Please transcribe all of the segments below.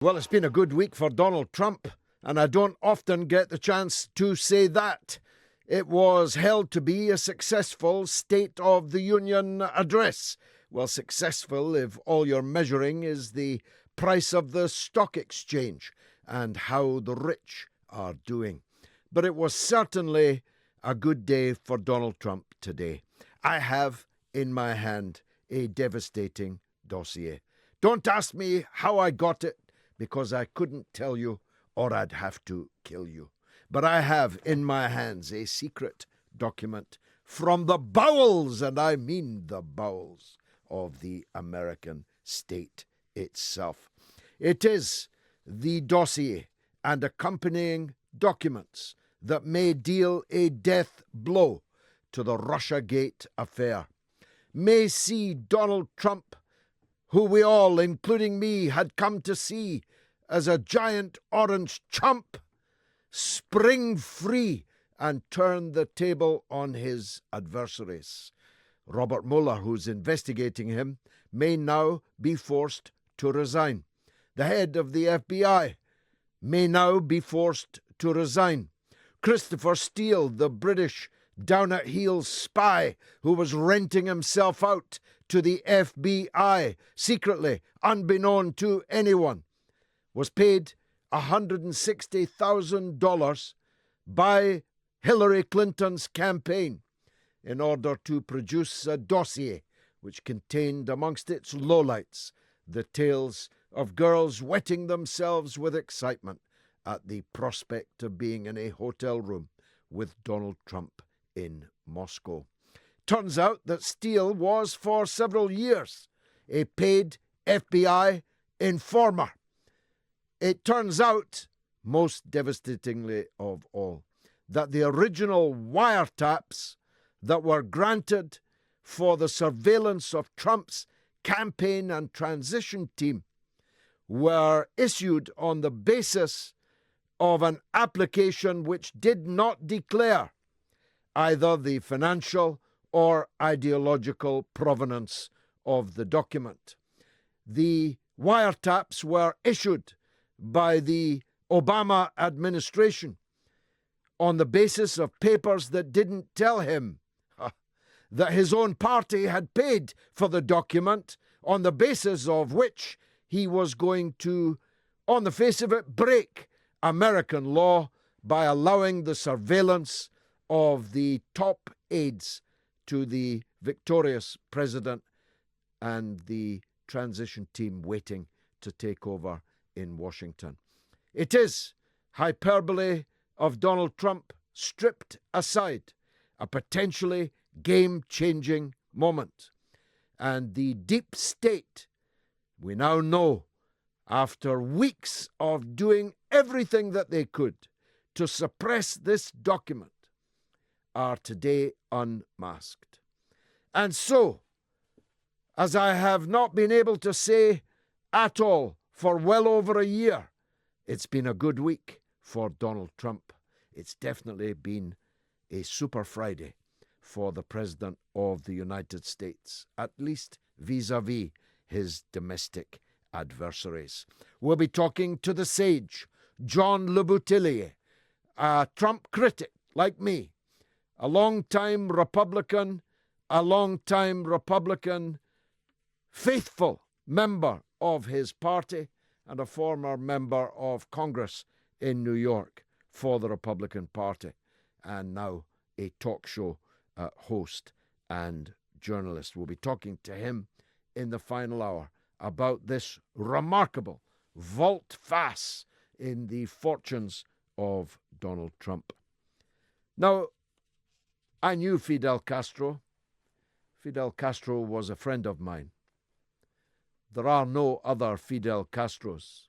Well, it's been a good week for Donald Trump, and I don't often get the chance to say that. It was held to be a successful State of the Union address. Well, successful if all you're measuring is the price of the stock exchange and how the rich are doing. But it was certainly a good day for Donald Trump today. I have in my hand a devastating dossier. Don't ask me how I got it, because I couldn't tell you or I'd have to kill you. But I have in my hands a secret document from the bowels, and I mean the bowels, of the American state itself. It is the dossier and accompanying documents that may deal a death blow to the Russiagate affair, may see Donald Trump, who we all, including me, had come to see as a giant orange chump, spring free and turn the table on his adversaries. Robert Mueller, who's investigating him, may now be forced to resign. The head of the FBI may now be forced to resign. Christopher Steele, the British down-at-heels spy who was renting himself out to the FBI secretly, unbeknown to anyone, was paid $160,000 by Hillary Clinton's campaign in order to produce a dossier which contained amongst its lowlights the tales of girls wetting themselves with excitement at the prospect of being in a hotel room with Donald Trump in Moscow. Turns out that Steele was for several years a paid FBI informer. It turns out, most devastatingly of all, that the original wiretaps that were granted for the surveillance of Trump's campaign and transition team were issued on the basis of an application which did not declare either the financial or ideological provenance of the document. The wiretaps were issued by the Obama administration on the basis of papers that didn't tell him that his own party had paid for the document, on the basis of which he was going to, on the face of it, break American law by allowing the surveillance of the top aides to the victorious president and the transition team waiting to take over in Washington. It is hyperbole of Donald Trump stripped aside, a potentially game-changing moment. And the deep state, we now know, after weeks of doing everything that they could to suppress this document, are today unmasked. And so, as I have not been able to say at all for well over a year, it's been a good week for Donald Trump. It's definitely been a Super Friday for the President of the United States, at least vis-a-vis his domestic adversaries. We'll be talking to the sage, John Le Boutillier, a Trump critic like me, a long-time Republican, faithful member of his party, and a former member of Congress in New York for the Republican Party, and now a talk show host and journalist. We'll be talking to him in the final hour about this remarkable volte-face in the fortunes of Donald Trump. Now, I knew Fidel Castro. Fidel Castro was a friend of mine. There are no other Fidel Castros.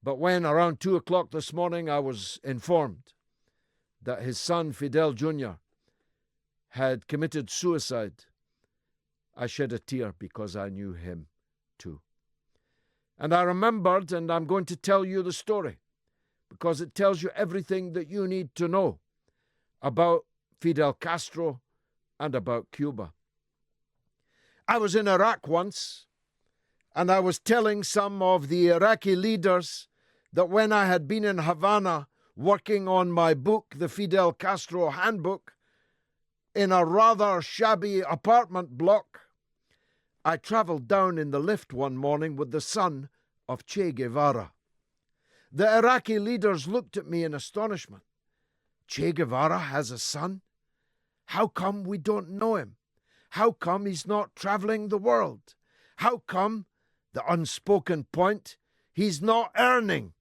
But when around 2 o'clock this morning I was informed that his son Fidel Jr. had committed suicide, I shed a tear because I knew him too. And I remembered, and I'm going to tell you the story, because it tells you everything that you need to know about Fidel Castro and about Cuba. I was in Iraq once, And I was telling some of the Iraqi leaders that when I had been in Havana working on my book, the Fidel Castro Handbook, in a rather shabby apartment block, I traveled down in the lift one morning with the son of Che Guevara. The Iraqi leaders looked at me in astonishment. Che Guevara has a son? How come we don't know him? How come he's not traveling the world? How come, the unspoken point, he's not earning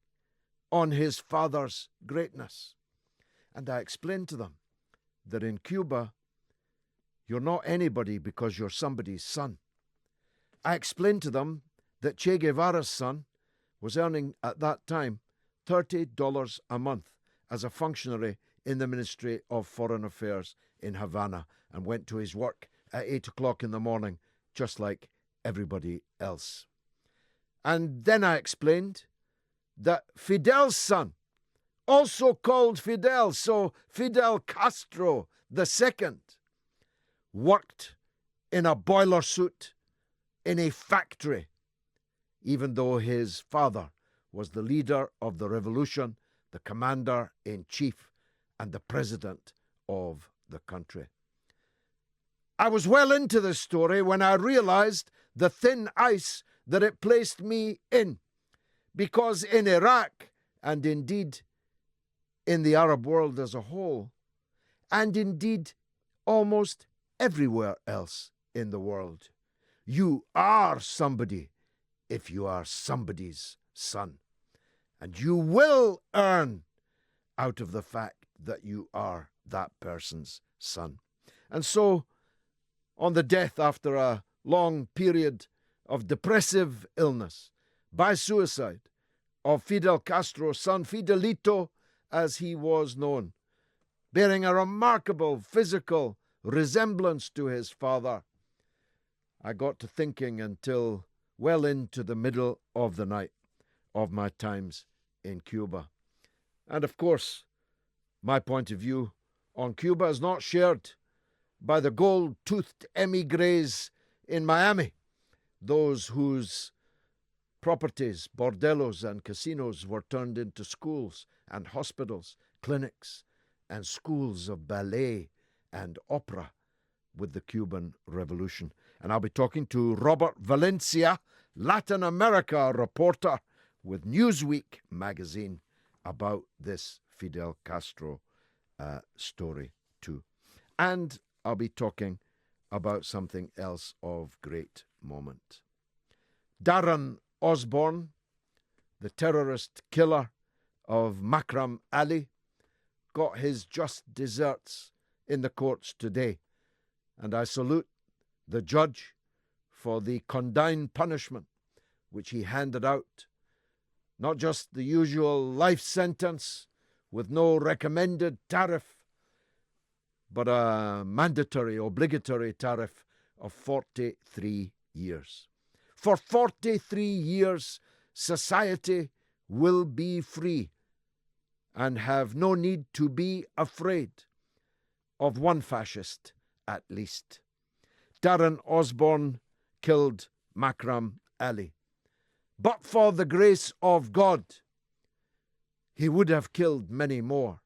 on his father's greatness? And I explained to them that in Cuba, you're not anybody because you're somebody's son. I explained to them that Che Guevara's son was earning at that time $30 a month as a functionary in the Ministry of Foreign Affairs in Havana, and went to his work at 8 o'clock in the morning, just like everybody else. And then I explained that Fidel's son, also called Fidel, so Fidel Castro II, worked in a boiler suit in a factory, even though his father was the leader of the revolution, the commander-in-chief, and the president of the country. I was well into this story when I realized the thin ice that it placed me in, because in Iraq, and indeed in the Arab world as a whole, and indeed almost everywhere else in the world, you are somebody if you are somebody's son. And you will earn out of the fact that you are that person's son. And so, on the death after a long period of depressive illness, by suicide, of Fidel Castro's son, Fidelito, as he was known, bearing a remarkable physical resemblance to his father, I got to thinking until well into the middle of the night of my times in Cuba. And of course, my point of view on Cuba is not shared by the gold-toothed emigres in Miami, those whose properties, bordellos and casinos were turned into schools and hospitals, clinics, and schools of ballet and opera with the Cuban Revolution. And I'll be talking to Robert Valencia, Latin America reporter with Newsweek magazine, about this Fidel Castro story too. And I'll be talking about something else of great moment. Darren Osborne, the terrorist killer of Makram Ali, got his just deserts in the courts today, and I salute the judge for the condign punishment which he handed out. Not just the usual life sentence with no recommended tariff, but a mandatory, obligatory tariff of 43 years. For 43 years, society will be free and have no need to be afraid of one fascist at least. Darren Osborne killed Makram Ali. But for the grace of God, he would have killed many more.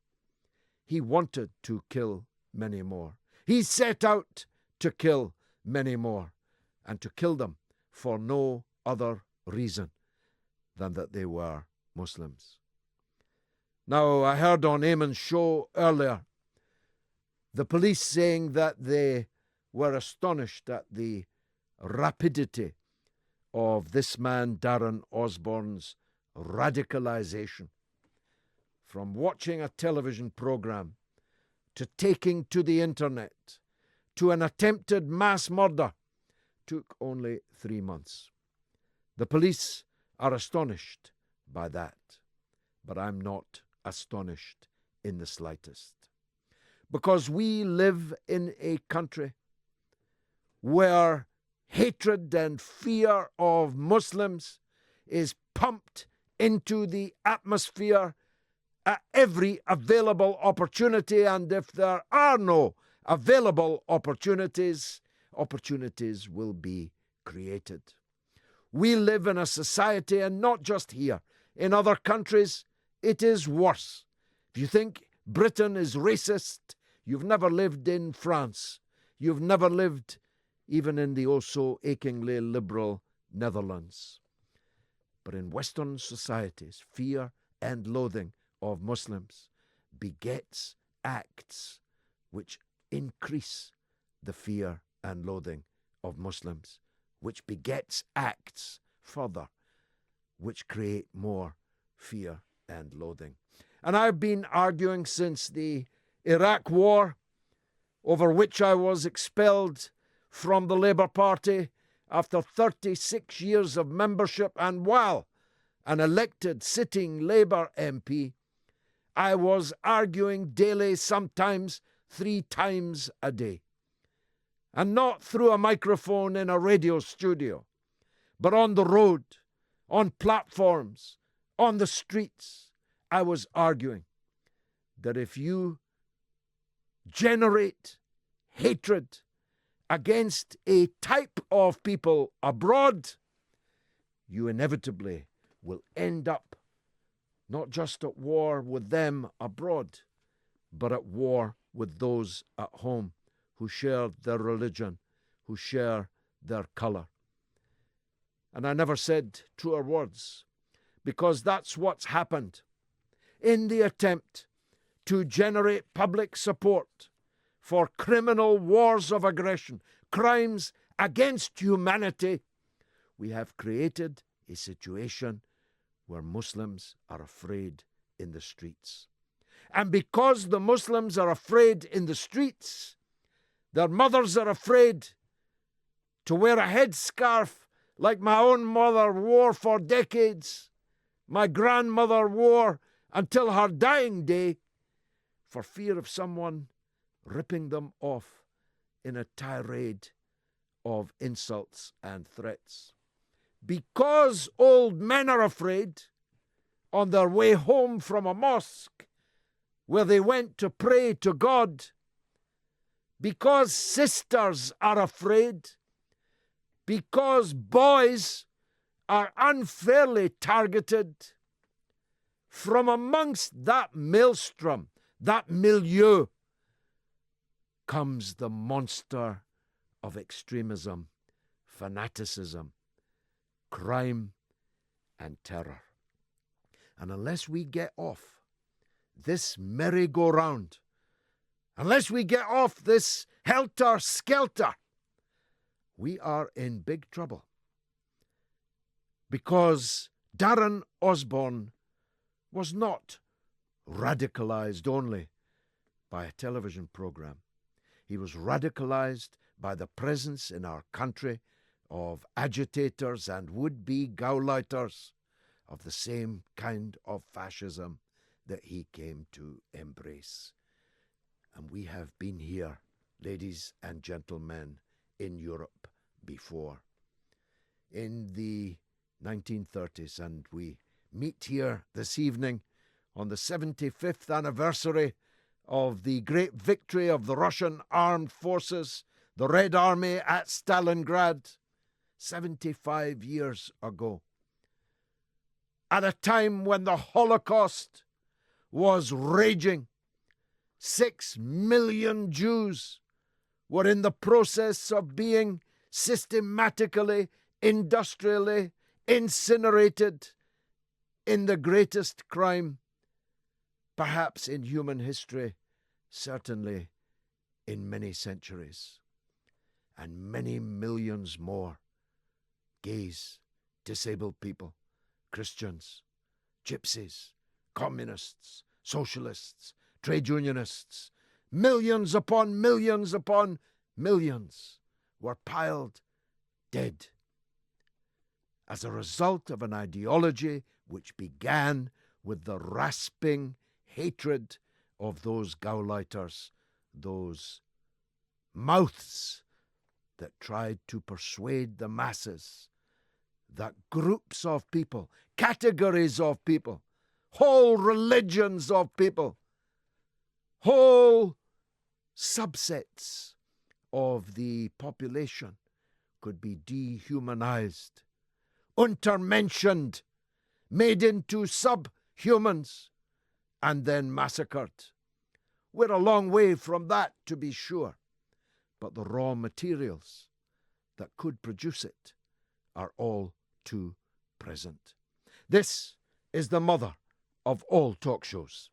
He wanted to kill many more. He set out to kill many more, and to kill them for no other reason than that they were Muslims. Now, I heard on Eamon's show earlier the police saying that they were astonished at the rapidity of this man, Darren Osborne's radicalization. From watching a television program to taking to the internet to an attempted mass murder took only 3 months. The police are astonished by that, but I'm not astonished in the slightest. Because we live in a country where hatred and fear of Muslims is pumped into the atmosphere at every available opportunity, and if there are no available opportunities will be created. We live in a society, and not just here, in other countries, it is worse. If you think Britain is racist, you've never lived in France. You've never lived even in the oh-so-achingly liberal Netherlands. But in Western societies, fear and loathing of Muslims begets acts which increase the fear and loathing of Muslims, which begets acts further, which create more fear and loathing. And I've been arguing since the Iraq War, over which I was expelled from the Labour Party after 36 years of membership, and while an elected sitting Labour MP, I was arguing daily, sometimes 3 times a day. And not through a microphone in a radio studio, but on the road, on platforms, on the streets. I was arguing that if you generate hatred against a type of people abroad, you inevitably will end up not just at war with them abroad, but at war with those at home who share their religion, who share their colour. And I never said truer words, because that's what's happened. In the attempt to generate public support for criminal wars of aggression, crimes against humanity, we have created a situation where Muslims are afraid in the streets. And because the Muslims are afraid in the streets, their mothers are afraid to wear a headscarf like my own mother wore for decades, my grandmother wore until her dying day, for fear of someone ripping them off in a tirade of insults and threats. Because old men are afraid, on their way home from a mosque where they went to pray to God, because sisters are afraid, because boys are unfairly targeted, from amongst that maelstrom, that milieu, comes the monster of extremism, fanaticism, crime, and terror. And unless we get off this merry-go-round, unless we get off this helter-skelter, we are in big trouble. Because Darren Osborne was not radicalized only by a television program. He was radicalized by the presence in our country of agitators and would-be Gauleiters of the same kind of fascism that he came to embrace. And we have been here, ladies and gentlemen, in Europe before, in the 1930s, and we meet here this evening on the 75th anniversary of the great victory of the Russian armed forces, the Red Army at Stalingrad, 75 years ago. At a time when the Holocaust was raging, 6 million Jews were in the process of being systematically, industrially incinerated in the greatest crime, perhaps in human history, certainly in many centuries. And many millions more, gays, disabled people, Christians, gypsies, communists, socialists, trade unionists, millions upon millions were piled dead as a result of an ideology which began with the rasping hatred of those Gauleiters, those mouths that tried to persuade the masses that groups of people, categories of people, whole religions of people, whole subsets of the population could be dehumanized untermentioned, made into subhumans, and then massacred. We're a long way from that, to be sure, but the raw materials that could produce it are all too present. This is the mother of all talk shows.